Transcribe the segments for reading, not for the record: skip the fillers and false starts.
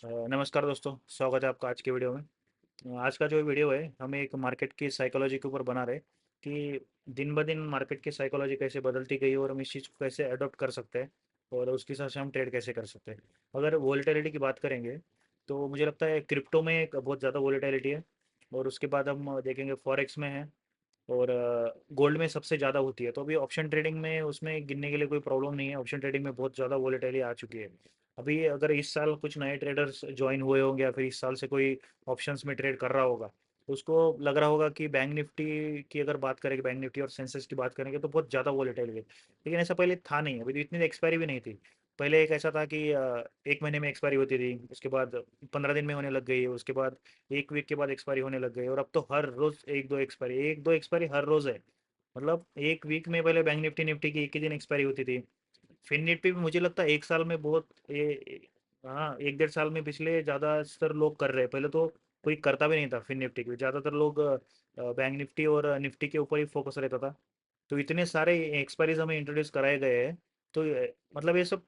नमस्कार दोस्तों, स्वागत है आपका आज के वीडियो में। आज का जो वीडियो है हम एक मार्केट की साइकोलॉजी के ऊपर बना रहे कि दिन ब दिन मार्केट की साइकोलॉजी कैसे बदलती गई और हम इस चीज़ को कैसे अडॉप्ट कर सकते हैं और उसके हिसाब से हम ट्रेड कैसे कर सकते हैं। अगर वॉलेटिलिटी की बात करेंगे तो मुझे लगता है क्रिप्टो में एक बहुत ज़्यादा वॉलेटिलिटी है, और उसके बाद हम देखेंगे फॉरेक्स में है, और गोल्ड में सबसे ज़्यादा होती है। तो अभी ऑप्शन ट्रेडिंग में उसमें गिनने के लिए कोई प्रॉब्लम नहीं है, ऑप्शन ट्रेडिंग में बहुत ज़्यादा वॉलेटिलिटी आ चुकी है। अभी अगर इस साल कुछ नए ट्रेडर्स ज्वाइन हुए होंगे या फिर इस साल से कोई ऑप्शंस में ट्रेड कर रहा होगा, तो उसको लग रहा होगा कि बैंक निफ्टी की अगर बात करेंगे, बैंक निफ्टी और सेंसेक्स की बात करेंगे तो बहुत ज़्यादा वॉलेटाइल है। लेकिन ऐसा पहले था नहीं, अभी तो इतनी एक्सपायरी भी नहीं थी। पहले एक ऐसा था कि एक महीने में एक्सपायरी होती थी, उसके बाद 15 दिन में होने लग गई, उसके बाद एक वीक के बाद एक्सपायरी होने लग गई, और अब तो हर रोज़ एक दो एक्सपायरी हर रोज़ है। मतलब एक वीक में पहले बैंक निफ्टी निफ्टी की एक ही दिन एक्सपायरी होती थी। फिन निफ्टी भी मुझे लगता है एक साल में बहुत हाँ, एक डेढ़ साल में पिछले ज़्यादातर लोग कर रहे हैं। पहले तो कोई करता भी नहीं था फिन निफ्टी की, ज़्यादातर लोग बैंक निफ्टी और निफ्टी के ऊपर ही फोकस रहता था। तो इतने सारे एक्सपायरीज हमें इंट्रोड्यूस कराए गए हैं। तो मतलब ये सब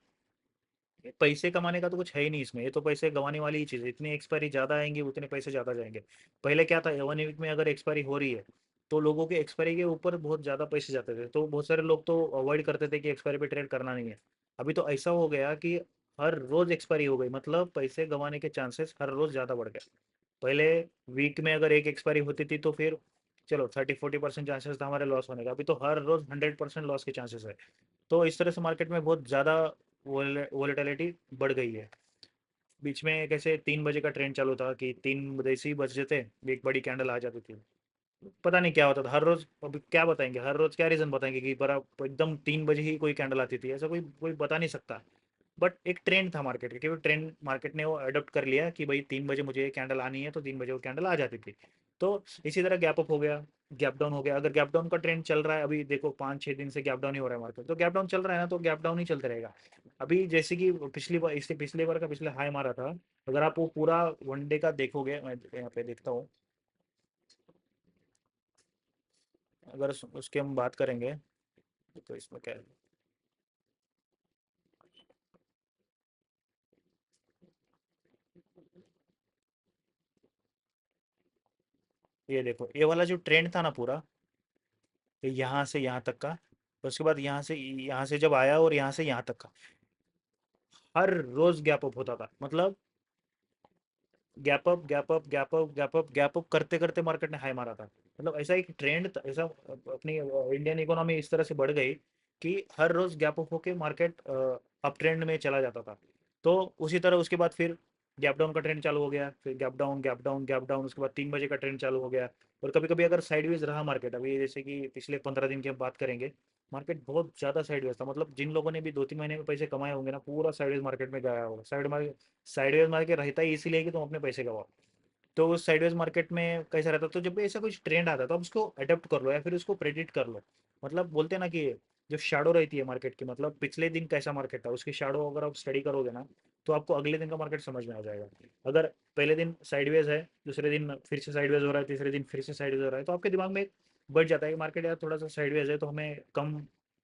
पैसे कमाने का तो कुछ है ही नहीं इसमें, ये तो पैसे गंवाने वाली ही चीज़ है। इतनी एक्सपायरी ज़्यादा आएंगी उतने पैसे ज़्यादा जाएंगे। पहले क्या था, 1 वीक में अगर एक्सपायरी हो रही है तो लोगों के एक्सपायरी के ऊपर बहुत ज़्यादा पैसे जाते थे, तो बहुत सारे लोग तो अवॉइड करते थे कि एक्सपायरी पे ट्रेड करना नहीं है। अभी तो ऐसा हो गया कि हर रोज़ एक्सपायरी हो गई, मतलब पैसे गंवाने के चांसेस हर रोज़ ज़्यादा बढ़ गए। पहले वीक में अगर एक एक्सपायरी होती थी तो फिर चलो 30-40% चांसेस था हमारे लॉस होने का, अभी तो हर रोज़ 100% लॉस के चांसेस है। तो इस तरह से मार्केट में बहुत ज़्यादा वोलेटिलिटी बढ़ गई है। बीच में कैसे 3 बजे का ट्रेंड चालू था कि 3 जैसे ही बजते थे एक बड़ी कैंडल आ जाती थी। पता नहीं क्या होता था हर रोज़, अभी क्या बताएंगे, हर रोज़ क्या रीज़न बताएंगे कि बड़ा एकदम 3 बजे ही कोई कैंडल आती थी, ऐसा कोई कोई बता नहीं सकता। बट एक ट्रेंड था मार्केट का, कि वो ट्रेंड मार्केट ने वो अडोप्ट कर लिया कि भाई 3 बजे मुझे ये कैंडल आनी है, तो 3 बजे वो कैंडल आ जाती थी। तो इसी तरह गैप अप हो गया, गैप डाउन हो गया। अगर गैप डाउन का ट्रेंड चल रहा है, अभी देखो 5-6 दिन से गैप डाउन ही हो रहा है मार्केट, तो गैप डाउन चल रहा है ना, तो गैप डाउन ही चलता रहेगा। अभी जैसे कि पिछली बार, इससे पिछले बार का पिछले हाई मारा था, अगर आप वो पूरा 1 डे का देखोगे, मैं यहाँ पे देखता हूँ, अगर उसकी हम बात करेंगे तो इसमें क्या है, ये देखो ये वाला जो ट्रेंड था ना पूरा, ये यहाँ से यहाँ तक का, उसके बाद यहाँ से जब आया और यहाँ से यहाँ तक का, हर रोज गैप अप होता था। मतलब gap up gap up gap up gap up gap up करते करते मार्केट ने हाई मारा था। मतलब ऐसा एक ट्रेंड, ऐसा अपनी इंडियन इकोनॉमी इस तरह से बढ़ गई कि हर रोज गैप अप होके मार्केट अप ट्रेंड में चला जाता था। तो उसी तरह उसके बाद फिर गैप डाउन का ट्रेंड चालू हो गया, फिर gap down gap down gap down, उसके बाद 3 बजे का ट्रेंड चालू हो गया। और कभी कभी अगर साइडवेज रहा मार्केट, अभी जैसे कि पिछले 15 दिन की हम बात करेंगे, मार्केट बहुत ज़्यादा साइडवेज था। मतलब जिन लोगों ने भी 2-3 महीने में पैसे कमाए होंगे ना, पूरा साइडवेज मार्केट में गया होगा। साइडवेज मार्केट रहता ही इसीलिए कि तुम अपने पैसे गवाओ। तो उस साइडवेज मार्केट में कैसा रहता, तो जब भी ऐसा कुछ ट्रेंड आता है तो आप उसको अडेप्ट कर लो या फिर उसको प्रेडिक्ट कर लो। मतलब बोलते हैं ना कि जो शैडो रहती है मार्केट की, मतलब पिछले दिन कैसा मार्केट था उसकी शैडो अगर आप स्टडी करोगे ना, तो आपको अगले दिन का मार्केट समझ में आ जाएगा। अगर पहले दिन साइडवेज है, दूसरे दिन फिर से साइडवेज हो रहा है, तीसरे दिन फिर से साइडवेज हो रहा है, तो आपके दिमाग में एक बढ़ जाता है कि मार्केट यार थोड़ा सा साइडवेज है, तो हमें कम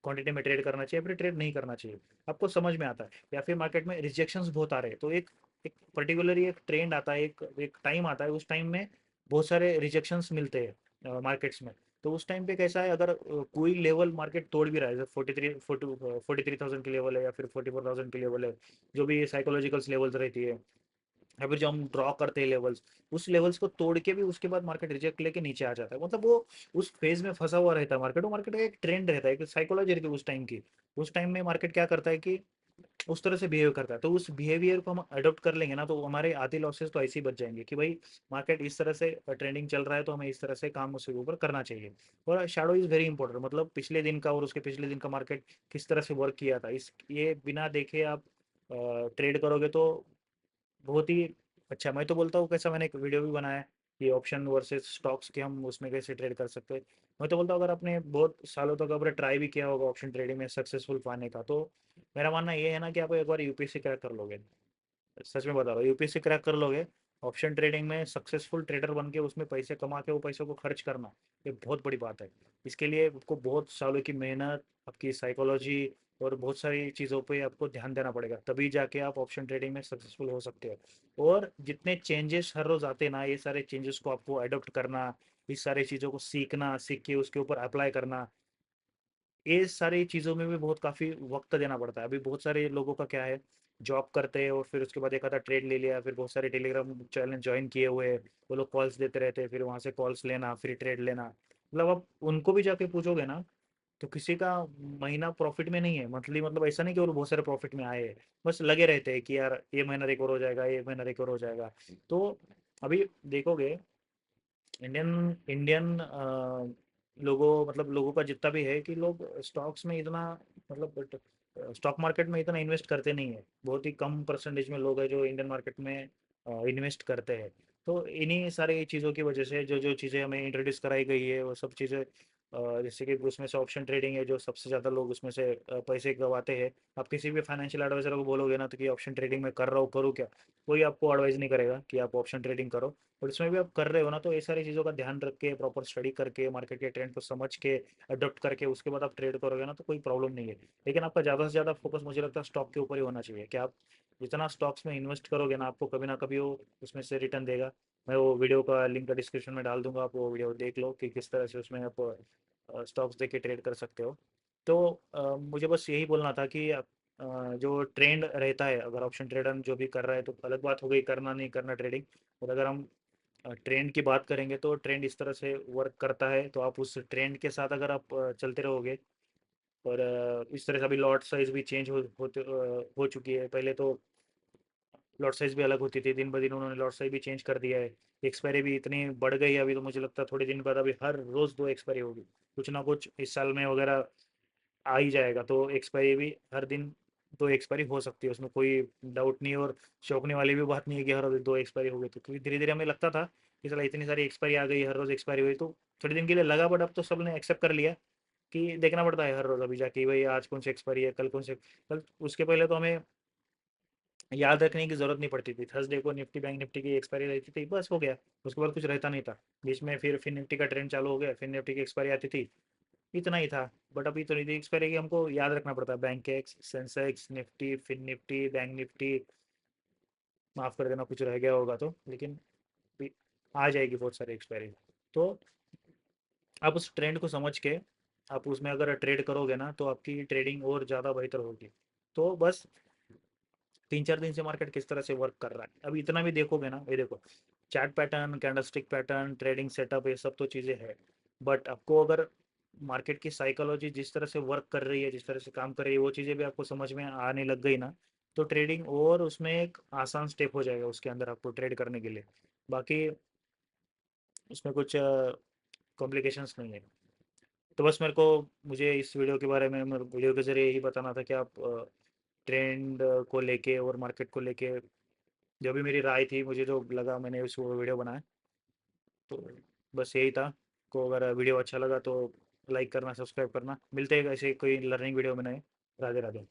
क्वांटिटी में ट्रेड करना चाहिए, फिर ट्रेड नहीं करना चाहिए। आपको समझ में आता है। या फिर मार्केट में रिजेक्शंस बहुत आ रहे हैं, तो एक एक पर्टिकुलरली एक ट्रेंड आता है, एक एक टाइम आता है, उस टाइम में बहुत सारे रिजेक्शंस मिलते हैं मार्केट्स में। तो उस टाइम पे कैसा है, अगर कोई लेवल मार्केट तोड़ भी रहा है, जैसे 43,000 की लेवल है या फिर 44,000 की लेवल है, जो भी साइकोलॉजिकल लेवल्स रहती है, या फिर जो हम ड्रॉ करते हैं लेवल्स, उस लेवल्स को तोड़ के भी उसके बाद मार्केट रिजेक्ट लेके नीचे आ जाता है। मतलब वो उस फेज में फंसा हुआ रहता है मार्केट। वो मार्केट का एक ट्रेंड रहता है, एक साइकोलॉजी रहती है उस टाइम की। उस टाइम में मार्केट क्या करता है कि उस तरह से बिहेव करता है, तो उस बिहेवियर को हम अडोप्ट कर लेंगे ना, तो हमारे आधे लॉसेस तो ऐसे ही बच जाएंगे कि भाई मार्केट इस तरह से ट्रेंडिंग चल रहा है, तो हमें इस तरह से काम उसके ऊपर करना चाहिए। और शैडो इज़ वेरी इंपॉर्टेंट, मतलब पिछले दिन का और उसके पिछले दिन का मार्केट किस तरह से वर्क किया था, इस ये बिना देखे आप ट्रेड करोगे तो बहुत ही अच्छा। मैं तो बोलता हूँ, कैसा मैंने एक वीडियो भी बनाया है कि ऑप्शन वर्सेस स्टॉक्स के हम उसमें कैसे ट्रेड कर सकते हैं। मैं तो बोलता हूँ अगर आपने बहुत सालों तक अगर ट्राई भी किया होगा ऑप्शन ट्रेडिंग में सक्सेसफुल पाने का, तो मेरा मानना ये है ना कि आप एक बार यूपीएससी क्रैक कर लोगे। सच में बता रहा हूँ, यूपीएससी क्रैक कर लोगे, ऑप्शन ट्रेडिंग में सक्सेसफुल ट्रेडर बन के उसमें पैसे कमा के वो पैसों को खर्च करना, ये बहुत बड़ी बात है। इसके लिए आपको बहुत सालों की मेहनत, आपकी साइकोलॉजी, और बहुत सारी चीज़ों पे आपको ध्यान देना पड़ेगा, तभी जाके आप ऑप्शन ट्रेडिंग में सक्सेसफुल हो सकते हो। और जितने चेंजेस हर रोज़ आते हैं ना, ये सारे चेंजेस को आपको अडॉप्ट करना, इस सारी चीज़ों को सीखना, सीख के उसके ऊपर अप्लाई करना, ये सारी चीज़ों में भी बहुत काफ़ी वक्त देना पड़ता है। अभी बहुत सारे लोगों का क्या है, जॉब करते हैं और फिर उसके बाद एक आधा ट्रेड ले लिया, फिर बहुत सारे टेलीग्राम चैनल ज्वाइन किए हुए हैं, वो लोग कॉल्स देते रहते हैं, फिर वहाँ से कॉल्स लेना, फिर ट्रेड लेना। मतलब आप उनको भी जाके पूछोगे ना, तो किसी का महीना प्रॉफिट में नहीं है, मंथली, मतलब ऐसा नहीं कि वो बहुत सारे प्रॉफिट में आए हैं। बस लगे रहते हैं कि यार ये महीना रिकवर हो जाएगा, ये महीना रिकवर हो जाएगा। तो अभी देखोगे, इंडियन इंडियन लोगों, मतलब लोगों का जितना भी है, कि लोग स्टॉक्स में इतना, मतलब स्टॉक मार्केट में इतना इन्वेस्ट करते नहीं है। बहुत ही कम परसेंटेज में लोग हैं जो इंडियन मार्केट में इन्वेस्ट करते हैं। तो इन्हीं सारी चीज़ों की वजह से जो जो चीज़ें हमें इंट्रोड्यूस कराई गई है, वो सब चीज़ें, जैसे कि उसमें से ऑप्शन ट्रेडिंग है, जो सबसे ज़्यादा लोग उसमें से पैसे गवाते हैं। आप किसी भी फाइनेंशियल एडवाइजर को बोलोगे ना, तो कि ऑप्शन ट्रेडिंग में कर रहा हूँ, करूँ क्या, कोई आपको एडवाइस नहीं करेगा कि आप ऑप्शन ट्रेडिंग करो। और इसमें भी आप कर रहे हो ना, तो ये सारी चीज़ों का ध्यान रख के, प्रॉपर स्टडी करके, मार्केट के ट्रेंड को समझ के, अडॉप्ट करके, उसके बाद आप ट्रेड करोगे ना, तो कोई प्रॉब्लम नहीं है। लेकिन आपका ज़्यादा से ज़्यादा फोकस मुझे लगता है स्टॉक के ऊपर ही होना चाहिए, कि आप जितना स्टॉक्स में इन्वेस्ट करोगे ना, आपको कभी ना कभी वो उसमें से रिटर्न देगा। मैं वो वीडियो का लिंक डिस्क्रिप्शन में डाल दूंगा, आप वो वीडियो देख लो कि किस तरह से उसमें आप स्टॉक्स देख के ट्रेड कर सकते हो। तो मुझे बस यही बोलना था कि जो ट्रेंड रहता है, अगर ऑप्शन ट्रेडर जो भी कर रहा है, तो अलग बात हो गई करना नहीं करना ट्रेडिंग। और अगर हम ट्रेंड की बात करेंगे, तो ट्रेंड इस तरह से वर्क करता है, तो आप उस ट्रेंड के साथ अगर आप चलते रहोगे, और इस तरह से अभी लॉट साइज भी चेंज हो चुकी है। पहले तो लॉट साइज भी अलग होती थी, दिन ब दिन उन्होंने लॉट साइज भी चेंज कर दिया है। एक्सपायरी भी इतनी बढ़ गई है अभी, तो मुझे लगता है थोड़े दिन बाद अभी हर रोज़ दो एक्सपायरी होगी, कुछ ना कुछ इस साल में वगैरह आ ही जाएगा। तो एक्सपायरी भी हर दिन दो एक्सपायरी हो सकती है, उसमें कोई डाउट नहीं। और चौंकने वाली भी बात नहीं है कि हर रोज दो एक्सपायरी हो गई, तो क्योंकि धीरे धीरे हमें लगता था कि चला इतनी सारी एक्सपायरी आ गई, हर रोज एक्सपायरी हुई, तो थोड़े दिन के लिए लगा, बट अब तो सबने एक्सेप्ट कर लिया कि देखना पड़ता है हर रोज अभी जाके, भाई आज कौन सी एक्सपायरी है, कल कौन से, कल। उसके पहले तो हमें याद रखने की जरूरत नहीं पड़ती थी, थर्सडे को निफ्टी बैंक निफ्टी की एक्सपायरी रहती थी, बस हो गया। उसके बाद कुछ रहता नहीं था बीच में, फिर निफ्टी का ट्रेंड चालू हो गया, फिर निफ्टी की एक्सपायरी आती थी, इतना ही था। बट अभी तो निधि एक्सपायरी की हमको याद रखना पड़ता है, Bankex, Sensex, Nifty, Fin Nifty, bank Nifty. माफ़ कर देना कुछ रह गया होगा तो, लेकिन भी आ जाएगी बहुत सारी एक्सपायरी। तो आप उस ट्रेंड को समझ के आप उसमें अगर ट्रेड करोगे ना, तो आपकी ट्रेडिंग और ज़्यादा बेहतर होगी। तो बस 3 4 दिन से मार्केट किस तरह से वर्क कर रहा है, अभी इतना भी देखोगे ना, ये देखो, chart pattern, candlestick pattern, trading setup, ये सब तो चीज़ें हैं। बट आपको अगर मार्केट की साइकोलॉजी जिस तरह से वर्क कर रही है, जिस तरह से काम कर रही है, वो चीज़ें भी आपको समझ में आने लग गई ना, तो ट्रेडिंग और उसमें एक आसान स्टेप हो जाएगा उसके अंदर आपको ट्रेड करने के लिए। बाकी उसमें कुछ कॉम्प्लिकेशंस नहीं है। तो बस मेरे को, मुझे इस वीडियो के बारे में, वीडियो के ज़रिए यही बताना था कि आप ट्रेंड को लेके और मार्केट को लेके जो भी मेरी राय थी, मुझे जो लगा, मैंने उस वीडियो बनाया। तो बस यही था। को अगर वीडियो अच्छा लगा तो लाइक करना, सब्सक्राइब करना। मिलते हैं ऐसे कोई लर्निंग वीडियो में नए। राधे राधे।